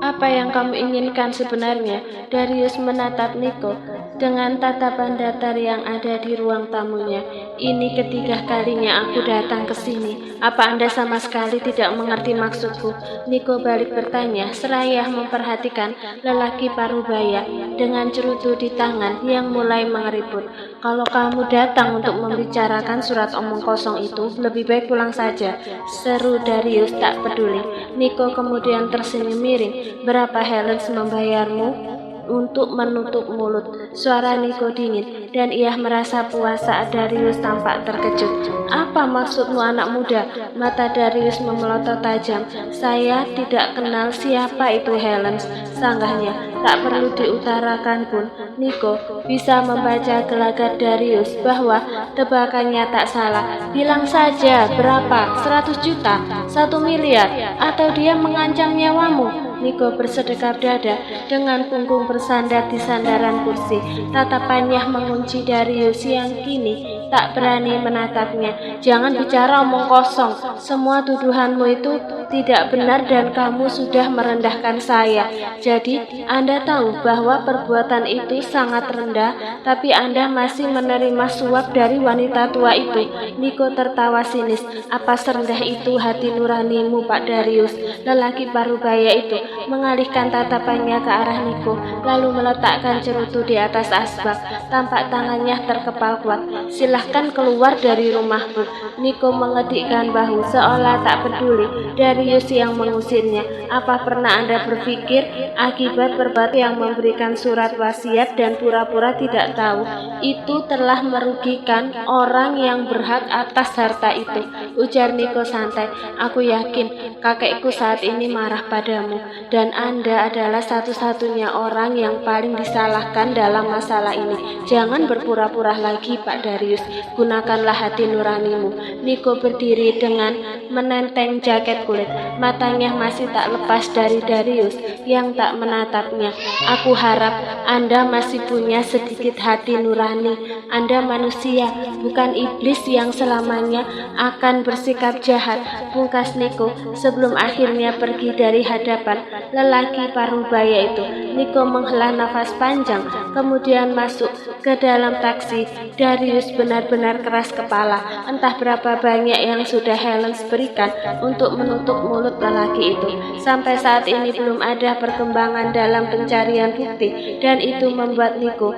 Apa yang kamu inginkan sebenarnya? Darius menatap Niko dengan tatapan datar yang ada di ruang tamunya. Ini ketiga kalinya aku datang ke sini. Apa Anda sama sekali tidak mengerti maksudku? Niko balik bertanya, seraya memperhatikan lelaki parubaya dengan cerutu di tangan yang mulai mengeriput. Kalau kamu datang untuk membicarakan surat omong kosong itu, lebih baik pulang saja, seru Darius tak peduli. Niko kemudian tersenyum miring. Berapa Helens membayarmu untuk menutup mulut? Suara Niko dingin, dan ia merasa puas saat Darius tampak terkejut. Apa maksudmu anak muda? Mata Darius memelotot tajam. Saya tidak kenal siapa itu Helens, sanggahnya. Tak perlu diutarakan pun, Niko bisa membaca gelagat Darius bahwa tebakannya tak salah. Bilang saja berapa? 100 juta? 1 miliar? Atau dia mengancam nyawamu? Niko bersedekap dada dengan punggung bersandar di sandaran kursi. Tatapannya mengunci Darius yang kini tak berani menatapnya. Jangan bicara omong kosong. Semua tuduhanmu itu tidak benar dan kamu sudah merendahkan saya. Jadi Anda tahu bahwa perbuatan itu sangat rendah, tapi Anda masih menerima suap dari wanita tua itu. Niko tertawa sinis. Apa serendah itu hati nuranimu, Pak Darius? Lelaki parubaya itu mengalihkan tatapannya ke arah Niko, lalu meletakkan cerutu di atas asbak. Tampak tangannya terkepal kuat. Silahkan keluar dari rumahku. Niko mengedikkan bahu seolah tak peduli Darius yang mengusirnya. Apa pernah Anda berpikir akibat perbuatan yang memberikan surat wasiat dan pura-pura tidak tahu itu telah merugikan orang yang berhak atas harta itu? Ujar Niko santai. Aku yakin kakekku saat ini marah padamu, dan Anda adalah satu-satunya orang yang paling disalahkan dalam masalah ini. Jangan berpura-pura lagi, Pak Darius. Gunakanlah hati nuranimu. Niko berdiri dengan menenteng jaket kulit. Matanya masih tak lepas dari Darius yang tak menatapnya. Aku harap Anda masih punya sedikit hati nurani. Anda manusia, bukan iblis yang selamanya akan bersikap jahat. Pungkas Niko sebelum akhirnya pergi dari hadapan lelaki parubaya itu. Niko menghela nafas panjang, kemudian masuk ke dalam taksi. Darius benar-benar keras kepala. Entah berapa banyak yang sudah Helens berikan untuk menutup mulut lelaki itu. Sampai saat ini belum ada perkembangan dalam pencarian bukti, dan itu membuat Niko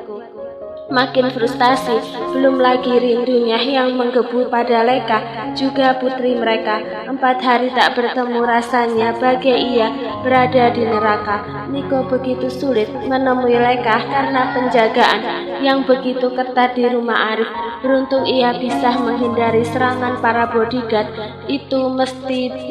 makin frustasi. Belum lagi rindunya yang menggebu pada Leka, juga putri mereka. 4 hari tak bertemu rasanya bagai ia berada di neraka. Niko begitu sulit menemui Leka karena penjagaan yang begitu ketat di rumah Arif. Beruntung ia bisa menghindari serangan para bodyguard itu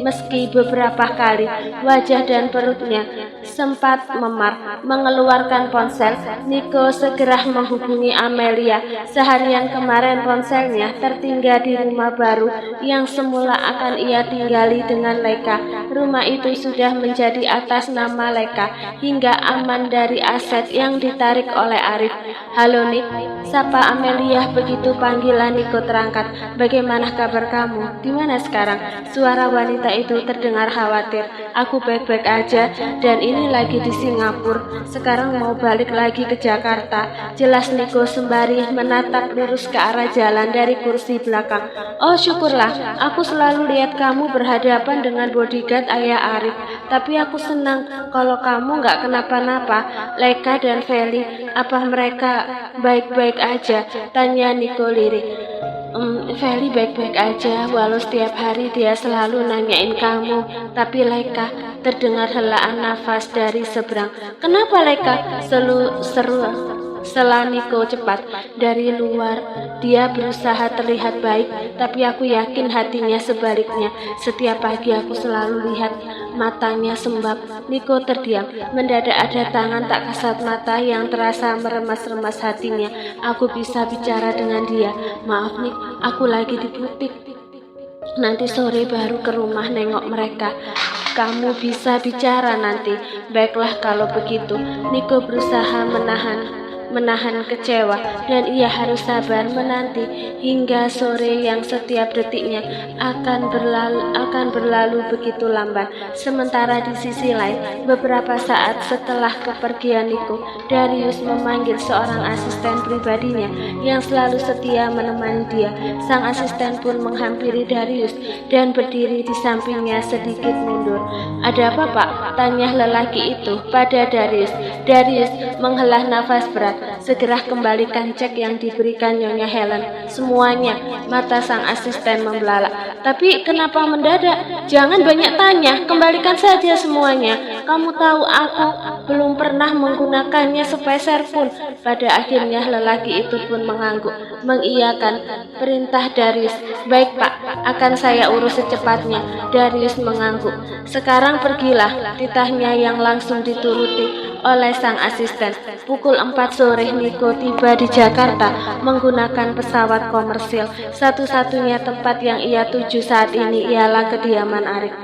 meski beberapa kali wajah dan perutnya sempat memar. Mengeluarkan ponsel, Niko segera menghubungi Amelia. Seharian kemarin ponselnya tertinggal di rumah baru yang semula akan ia tinggali dengan Leka. Rumah itu sudah menjadi atas nama Leka hingga aman dari aset yang ditarik oleh Arif. Halo Nick, sapa Amelia begitu panggilan Niko terangkat. Bagaimana kabar kamu? Di mana sekarang? Suara wanita itu terdengar khawatir. Aku baik-baik aja, dan ini lagi di Singapura. Sekarang mau balik lagi ke Jakarta. Jelas Niko sembari menatap lurus ke arah jalan dari kursi belakang. Oh syukurlah, aku selalu lihat kamu berhadapan dengan bodyguard ayah Arif. Tapi aku senang kalau kamu nggak kenapa-napa. Leka dan Feli, apa mereka baik-baik aja? Tanya Niko lirik. Feli baik-baik aja, walau setiap hari dia selalu nanyain kamu. Tapi Leka, terdengar helaan nafas dari seberang. Kenapa Leka? Sela Niko cepat. Dari luar, dia berusaha terlihat baik, tapi aku yakin hatinya sebaliknya. Setiap pagi aku selalu lihat matanya sembab. Niko terdiam. Mendadak ada tangan tak kasat mata yang terasa meremas-remas hatinya. Aku bisa bicara dengan dia. Maaf Nik, aku lagi di butik. Nanti sore baru ke rumah nengok mereka. Kamu bisa bicara nanti. Baiklah kalau begitu. Niko berusaha menahan menahan kecewa, dan ia harus sabar menanti hingga sore yang setiap detiknya akan berlalu begitu lambat. Sementara di sisi lain, beberapa saat setelah kepergian Niko, Darius memanggil seorang asisten pribadinya yang selalu setia menemani dia. Sang asisten pun menghampiri Darius dan berdiri di sampingnya sedikit mundur. "Ada apa, Pak?" tanya lelaki itu pada Darius. Darius menghela nafas berat. "Segera kembalikan cek yang diberikan Nyonya Helen, semuanya." Mata sang asisten membelalak. "Tapi kenapa mendadak? Jangan banyak tanya, kembalikan saja semuanya. Kamu tahu aku belum pernah menggunakannya sepeser pun." Pada akhirnya lelaki itu pun mengangguk, mengiyakan perintah Darius. "Baik, Pak, akan saya urus secepatnya." Darius mengangguk. "Sekarang pergilah," titahnya yang langsung dituruti oleh sang asisten. Pukul 4 sore Niko tiba di Jakarta menggunakan pesawat komersil. Satu-satunya tempat yang ia tuju saat ini ialah kediaman Arik.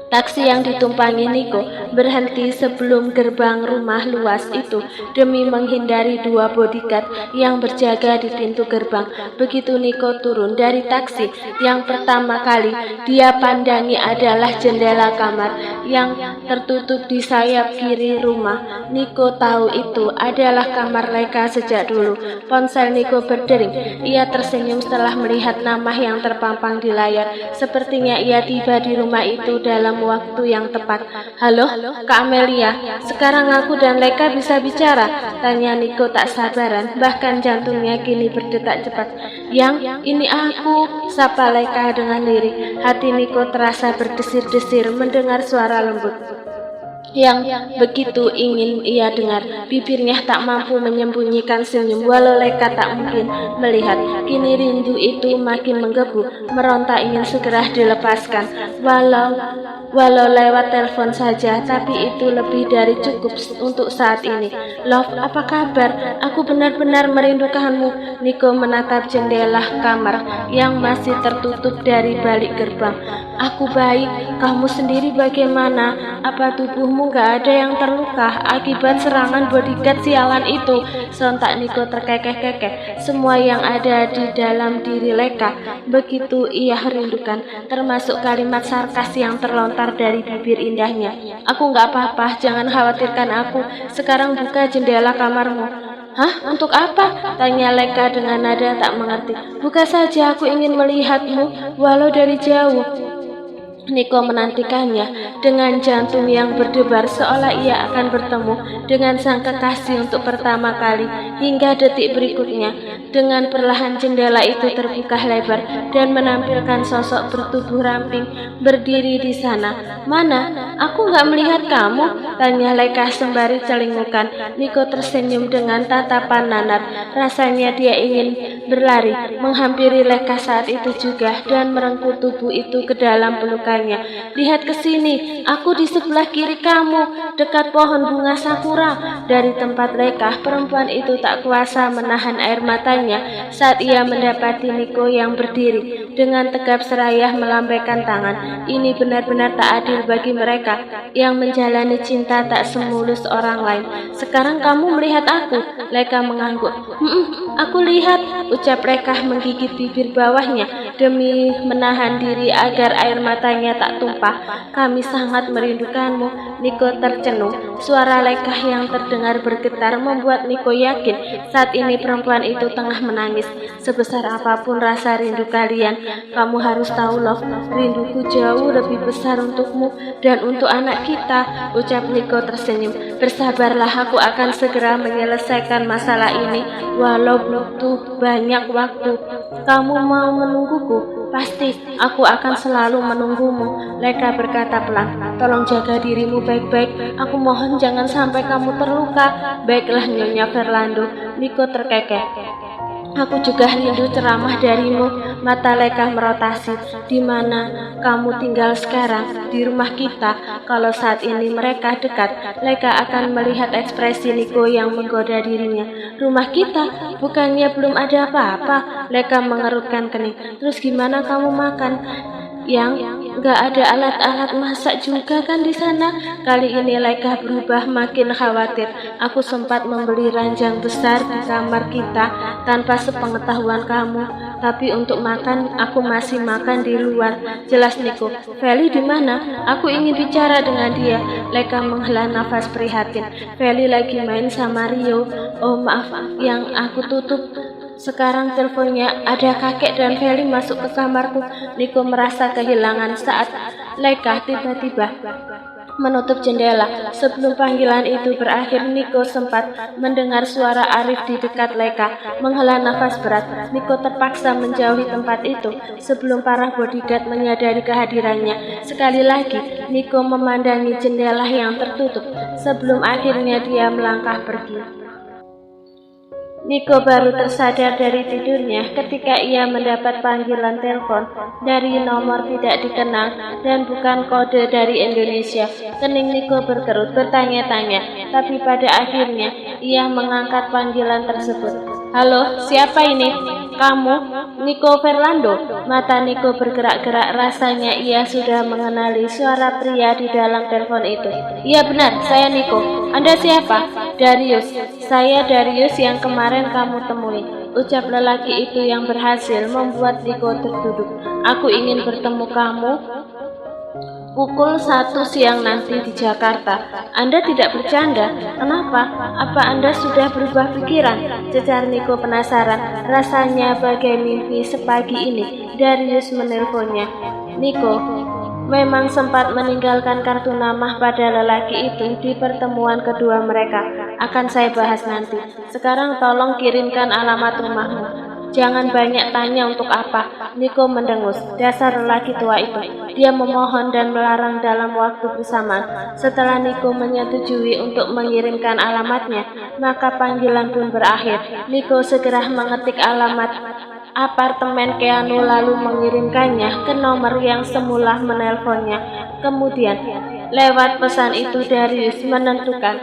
Taksi yang ditumpangi Niko berhenti sebelum gerbang rumah luas itu demi menghindari 2 bodyguard yang berjaga di pintu gerbang. Begitu Niko turun dari taksi, yang pertama kali dia pandangi adalah jendela kamar yang tertutup di sayap kiri rumah. Niko tahu itu adalah kamar Leika sejak dulu. Ponsel Niko berdering. Ia tersenyum setelah melihat nama yang terpampang di layar. Sepertinya ia tiba di rumah itu dalam waktu yang tepat. "Halo, Kak Amelia, sekarang aku dan Leika bisa bicara?" tanya Niko tak sabaran, bahkan jantungnya kini berdetak cepat. "Yang, ini aku," sapa Leika dengan lirih. Hati Niko terasa berdesir-desir mendengar suara lembut yang begitu ingin ia dengar. Bibirnya tak mampu menyembunyikan senyum walau Leika tak mungkin melihat. Kini rindu itu makin menggebu, meronta ingin segera dilepaskan, walau lewat telepon saja, tapi itu lebih dari cukup untuk saat ini. "Love, apa kabar? Aku benar-benar merindukanmu." Niko menatap jendela kamar yang masih tertutup dari balik gerbang. "Aku baik, kamu sendiri bagaimana? Apa tubuhmu gak ada yang terluka akibat serangan bodyguard sialan itu?" Sontak Niko terkekeh-kekeh. Semua yang ada di dalam diri Leika begitu ia rindukan, termasuk kalimat sarkas yang terlontar dari bibir indahnya. "Aku gak apa-apa, jangan khawatirkan aku. Sekarang buka jendela kamarmu." "Hah? Untuk apa?" tanya Leika dengan nada tak mengerti. "Buka saja, aku ingin melihatmu walau dari jauh." Niko menantikannya dengan jantung yang berdebar seolah ia akan bertemu dengan sang kekasih untuk pertama kali. Hingga detik berikutnya, dengan perlahan jendela itu terbuka lebar dan menampilkan sosok bertubuh ramping berdiri di sana. "Mana? Aku nggak melihat kamu?" tanya Leika sembari celingukan. Niko tersenyum dengan tatapan nanar. Rasanya dia ingin berlari, menghampiri Leika saat itu juga dan merengkuh tubuh itu ke dalam pelukan. "Lihat ke sini, aku di sebelah kiri kamu, dekat pohon bunga sakura." Dari tempat Leika, perempuan itu tak kuasa menahan air matanya saat ia mendapati Niko yang berdiri dengan tegap serayah melambaikan tangan. Ini benar-benar tak adil bagi mereka yang menjalani cinta tak semulus orang lain. "Sekarang kamu melihat aku?" Leika mengangguk. Aku lihat," ucap Leika menggigit bibir bawahnya demi menahan diri agar air matanya tak tumpah. "Kami sangat merindukanmu." Niko tercenung. Suara Leika yang terdengar bergetar membuat Niko yakin saat ini perempuan itu tengah menangis. "Sebesar apapun rasa rindu kalian, kamu harus tahu, Love, rinduku jauh lebih besar untukmu dan untuk anak kita," ucap Niko tersenyum. "Bersabarlah, aku akan segera menyelesaikan masalah ini walau butuh banyak waktu. Kamu mau menungguku?" "Pasti, aku akan selalu menunggumu," Leika berkata pelan. "Tolong jaga dirimu baik-baik. Aku mohon jangan sampai kamu terluka." "Baiklah, Nyonya Fernando," Niko terkekeh. "Aku juga rindu ceramah darimu." Mata Leika merotasi. "Di mana kamu tinggal sekarang?" "Di rumah kita." Kalau saat ini mereka dekat, Leika akan melihat ekspresi Niko yang menggoda dirinya. "Rumah kita? Bukannya belum ada apa-apa?" Leika mengerutkan kening. "Terus gimana kamu makan?" Yang nggak ada alat-alat masak juga kan di sana? Kali ini Laika berubah makin khawatir. Aku sempat membeli ranjang besar di kamar kita tanpa sepengetahuan kamu. Tapi untuk makan, aku masih makan di luar. Jelas Niko. Feli di mana? Aku ingin bicara dengan dia. Laika menghela nafas prihatin. Feli lagi main sama Rio. Oh maaf, yang aku tutup. Sekarang teleponnya ada kakek dan Feli masuk ke kamarku. Niko merasa kehilangan saat Laika tiba-tiba menutup jendela. Sebelum panggilan itu berakhir, Niko sempat mendengar suara Arif di dekat Laika. Menghela nafas berat, Niko terpaksa menjauhi tempat itu sebelum para bodyguard menyadari kehadirannya. Sekali lagi, Niko memandangi jendela yang tertutup sebelum akhirnya dia melangkah pergi. Niko baru tersadar dari tidurnya ketika ia mendapat panggilan telepon dari nomor tidak dikenal dan bukan kode dari Indonesia. Kening Niko berkerut bertanya-tanya, tapi pada akhirnya ia mengangkat panggilan tersebut. Halo, siapa ini? Kamu? Niko Fernando? Mata Niko bergerak-gerak, rasanya ia sudah mengenali suara pria di dalam telepon itu. Iya benar, saya Niko. Anda siapa? Darius. Saya Darius yang kemarin kamu temui, ucap lelaki itu yang berhasil membuat Niko terduduk. Aku ingin bertemu kamu pukul 1 siang nanti di Jakarta. Anda tidak bercanda? Kenapa? Apa Anda sudah berubah pikiran? Cecar Niko penasaran. Rasanya bagai mimpi sepagi ini. Darius menelponnya. Niko memang sempat meninggalkan kartu nama pada lelaki itu di pertemuan kedua mereka. Akan saya bahas nanti. Sekarang tolong kirimkan alamat rumahmu. Jangan banyak tanya untuk apa. Niko mendengus. Dasar lelaki tua itu. Dia memohon dan melarang dalam waktu bersamaan. Setelah Niko menyetujui untuk mengirimkan alamatnya, maka panggilan pun berakhir. Niko segera mengetik alamat apartemen Keanu lalu mengirimkannya ke nomor yang semula menelponnya. Kemudian, lewat pesan itu Darius menentukan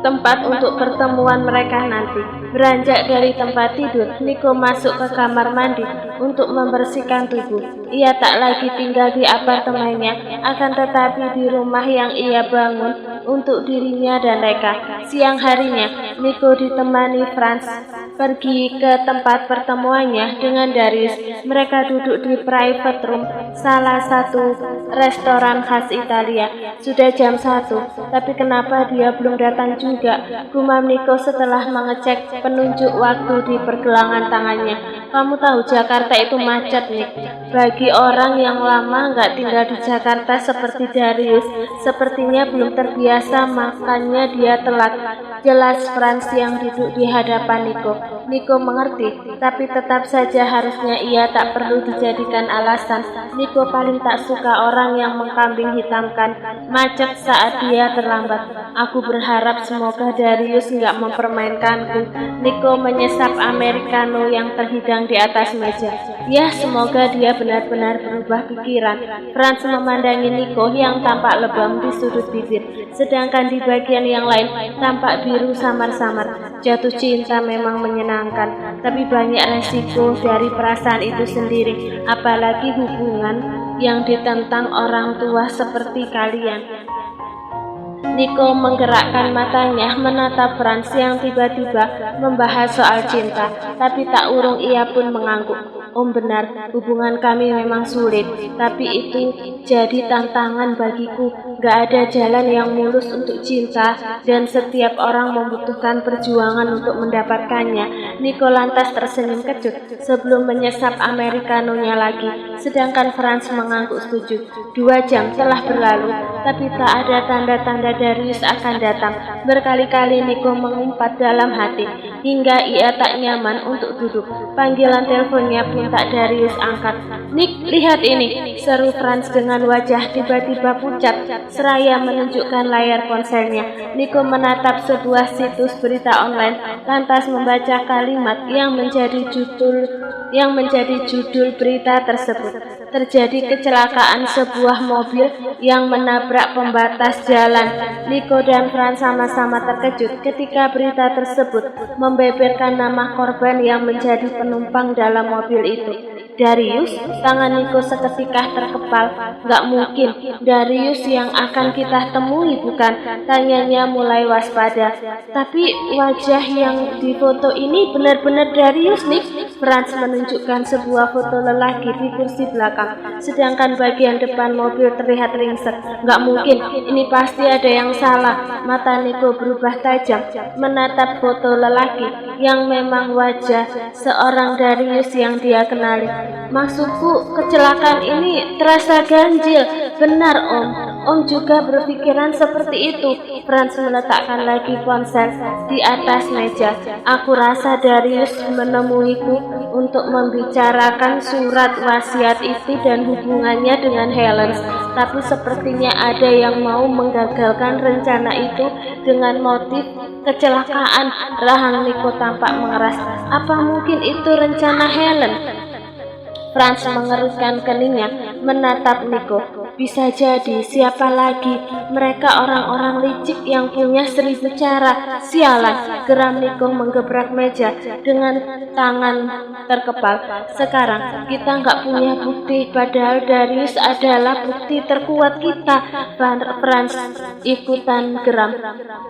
tempat untuk pertemuan mereka nanti. Beranjak dari tempat tidur, Niko masuk ke kamar mandi untuk membersihkan tubuh. Ia tak lagi tinggal di apartemennya, akan tetapi di rumah yang ia bangun untuk dirinya dan Laika. Siang harinya, Niko ditemani Franz pergi ke tempat pertemuannya dengan Darius. Mereka duduk di private room salah satu restoran khas Italia. Sudah jam 1, tapi kenapa dia belum datang juga? Gumam Niko setelah mengecek penunjuk waktu di pergelangan tangannya. Kamu tahu Jakarta itu macet, Nick. Bagi orang yang lama nggak tinggal di Jakarta seperti Darius, sepertinya belum terbiasa, makanya dia telat. Jelas Franz yang duduk di hadapan Niko. Niko mengerti, tapi tetap saja harusnya ia tak perlu dijadikan alasan. Niko paling tak suka orang yang mengkambing hitamkan macet saat dia terlambat. Aku berharap semoga Darius nggak mempermainkanku. Niko menyesap americano yang terhidang di atas meja. Ya, semoga dia benar-benar berubah pikiran. Franz memandangi Niko yang tampak lebam di sudut bibir, sedangkan di bagian yang lain tampak biru samar-samar. Jatuh cinta memang menyenangkan, tapi banyak resiko dari perasaan itu sendiri, apalagi hubungan yang ditentang orang tua seperti kalian. Niko menggerakkan matanya menatap Franz yang tiba-tiba membahas soal cinta, tapi tak urung ia pun mengangguk. Om benar, hubungan kami memang sulit, tapi itu jadi tantangan bagiku. Gak ada jalan yang mulus untuk cinta, dan setiap orang membutuhkan perjuangan untuk mendapatkannya. Niko lantas tersenyum kecut sebelum menyesap americanonya lagi, sedangkan Franz mengangguk setuju. 2 jam telah berlalu, tapi tak ada tanda-tanda Darius akan datang. Berkali-kali Niko mengumpat dalam hati, hingga ia tak nyaman untuk duduk. Panggilan teleponnya pun tak Darius angkat. Nick, lihat ini, seru Franz dengan wajah tiba-tiba pucat, seraya menunjukkan layar ponselnya. Niko menatap sebuah situs berita online, lantas membaca kalimat yang menjadi judul berita tersebut. Terjadi kecelakaan sebuah mobil yang menabrak pembatas jalan. Niko dan Franz sama-sama terkejut ketika berita tersebut membeberkan nama korban yang menjadi penumpang dalam mobil itu. Darius, tangan Niko seketika terkepal. Gak mungkin, Darius yang akan kita temui bukan? Tanyanya mulai waspada. Tapi wajah yang di foto ini benar-benar Darius, Nick. Franz menunjukkan sebuah foto lelaki di kursi belakang, sedangkan bagian depan mobil terlihat ringsek. Gak mungkin, ini pasti ada yang salah. Mata Niko berubah tajam, menatap foto lelaki yang memang wajah seorang Darius yang dia kenali. Maksudku, kecelakaan ini terasa ganjil. Benar, Om. Om juga berpikiran seperti itu. Franz meletakkan lagi ponsel di atas meja. Aku rasa Darius menemuiku untuk membicarakan surat wasiat itu dan hubungannya dengan Helen. Tapi sepertinya ada yang mau menggagalkan rencana itu dengan motif kecelakaan. Rahang Niko tampak mengeras. Apa mungkin itu rencana Helen? Franz mengerutkan keningnya, menatap Niko. Bisa jadi, siapa lagi? Mereka orang-orang licik yang punya 1000 cara. Sialan, geram Niko menggebrak meja dengan tangan terkepal. Sekarang kita nggak punya bukti, padahal Darius adalah bukti terkuat kita. Franz ikutan geram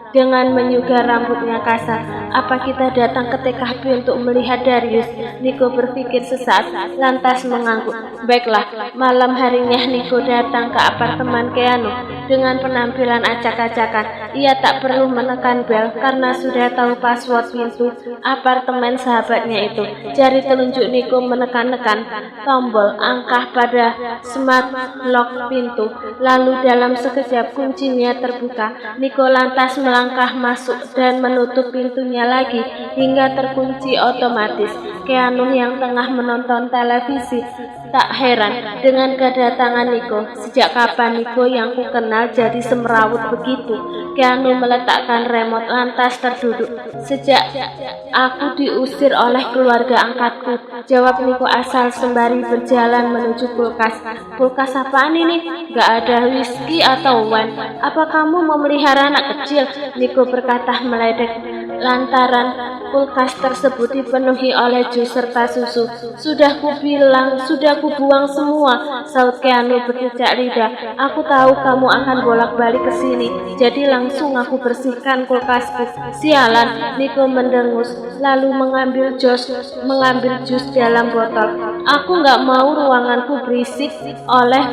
dengan menyugar rambutnya kasar. Apa kita datang ke TKP untuk melihat Darius? Niko berpikir sesaat, lantas mengangguk. Baiklah, malam harinya Niko datang ke apartemen Keanu dengan penampilan acak-acakan. Ia tak perlu menekan bel karena sudah tahu password pintu apartemen sahabatnya itu. Jari telunjuk Niko menekan-nekan tombol angka pada smart lock pintu. Lalu dalam sekejap kuncinya terbuka. Niko lantas melangkah masuk dan menutup pintunya lagi hingga terkunci otomatis. Keanu yang tengah menonton televisi tak heran dengan kedatangan Niko. Sejak kapan Niko yang ku kenal jadi semrawut begitu? Keanu meletakkan remote lantas terduduk. Sejak aku diusir oleh keluarga angkatku, jawab Niko asal sembari berjalan menuju kulkas. Kulkas apaan ini? Gak ada whisky atau wine. Apa kamu memelihara anak kecil? Niko berkata meledek lantaran kulkas tersebut dipenuhi oleh jus serta susu. Sudah kubilang, sudah kubuang semua, saut Keanu berjejak lidah. Aku tahu kamu akan bolak-balik ke sini, jadi langsung aku bersihkan kulkasku. Sialan, Niko mendengus, lalu mengambil jus dalam botol. Aku nggak mau ruanganku berisik oleh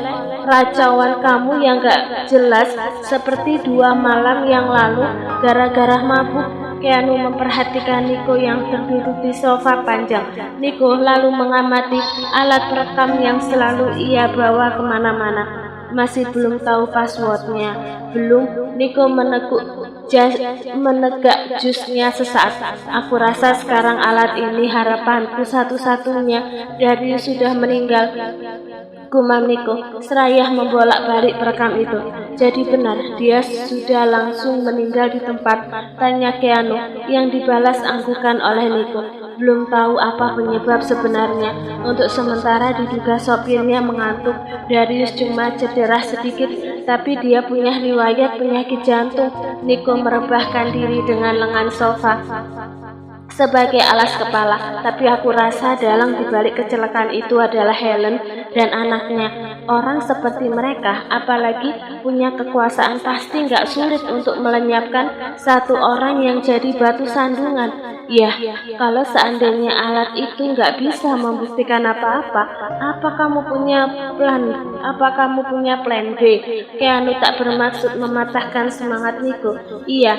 racauan kamu yang gak jelas seperti 2 malam yang lalu gara-gara mabuk. Keanu memperhatikan Niko yang terduduk di sofa panjang. Niko lalu mengamati alat perekam yang selalu ia bawa kemana-mana. Masih belum tahu passwordnya. Belum. Niko menegak jusnya sesaat. Aku rasa sekarang alat ini harapanku satu-satunya. Darius sudah meninggal, gumam Niko seraya membolak-balik perekam itu. Jadi benar, dia sudah langsung meninggal di tempat, tanya Keanu yang dibalas anggukan oleh Niko. Belum tahu apa penyebab sebenarnya. Untuk sementara diduga sopirnya mengantuk. Darius cuma cedera sedikit, tapi dia punya riwayat penyakit jantung. Niko merebahkan diri dengan lengan sofa sebagai alas kepala, tapi aku rasa dalang dibalik kecelakaan itu adalah Helen dan anaknya. Orang seperti mereka, apalagi punya kekuasaan, pasti nggak sulit untuk melenyapkan satu orang yang jadi batu sandungan. Ya, kalau seandainya alat itu nggak bisa membuktikan apa-apa, apa kamu punya plan B? Keanu tak bermaksud mematahkan semangat Niko. Iya,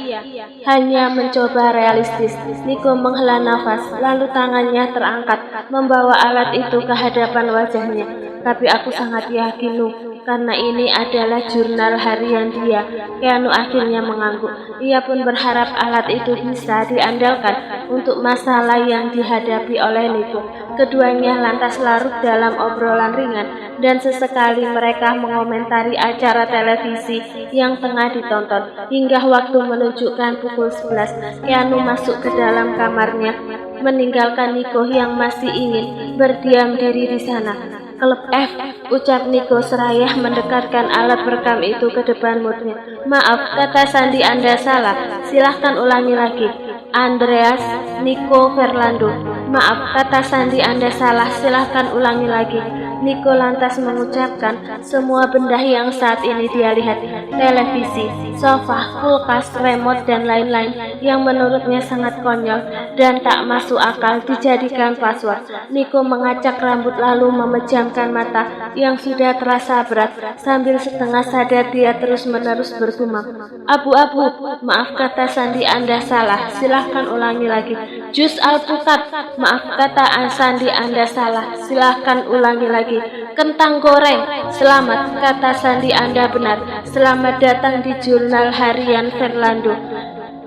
hanya mencoba realistis. Niko menghela nafas, lalu tangannya terangkat membawa alat itu ke hadapan wajahnya. Tapi aku sangat yakin, karena ini adalah jurnal harian dia. Keanu akhirnya mengangguk. Ia pun berharap alat itu bisa diandalkan untuk masalah yang dihadapi oleh Niko. Keduanya lantas larut dalam obrolan ringan, dan sesekali mereka mengomentari acara televisi yang tengah ditonton. Hingga waktu menunjukkan pukul 11, Keanu masuk ke dalam kamarnya, meninggalkan Niko yang masih ingin berdiam diri di sana. Klub F, ucap Niko seraya mendekatkan alat perekam itu ke depan moodnya. Maaf, kata sandi Anda salah. Silahkan ulangi lagi. Andreas Niko Fernando. Maaf, kata Sandi, Anda salah, silahkan ulangi lagi. Niko lantas mengucapkan semua benda yang saat ini dia lihat, televisi, sofa, kulkas, remote, dan lain-lain yang menurutnya sangat konyol dan tak masuk akal dijadikan password. Niko mengacak rambut lalu memejamkan mata yang sudah terasa berat. Sambil setengah sadar dia terus-menerus bergumam, abu-abu. Maaf, kata Sandi, Anda salah, silahkan ulangi lagi. Jus alpukat. Maaf, kata Sandi, Anda salah, silahkan ulangi lagi. Kentang goreng. Selamat, kata Sandi, Anda benar. Selamat datang di jurnal harian Fernando.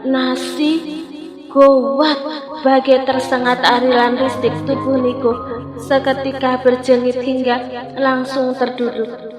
Nasi gowat. Bagai tersengat arilan listrik, tubuh Niko seketika berjengit hingga langsung terduduk.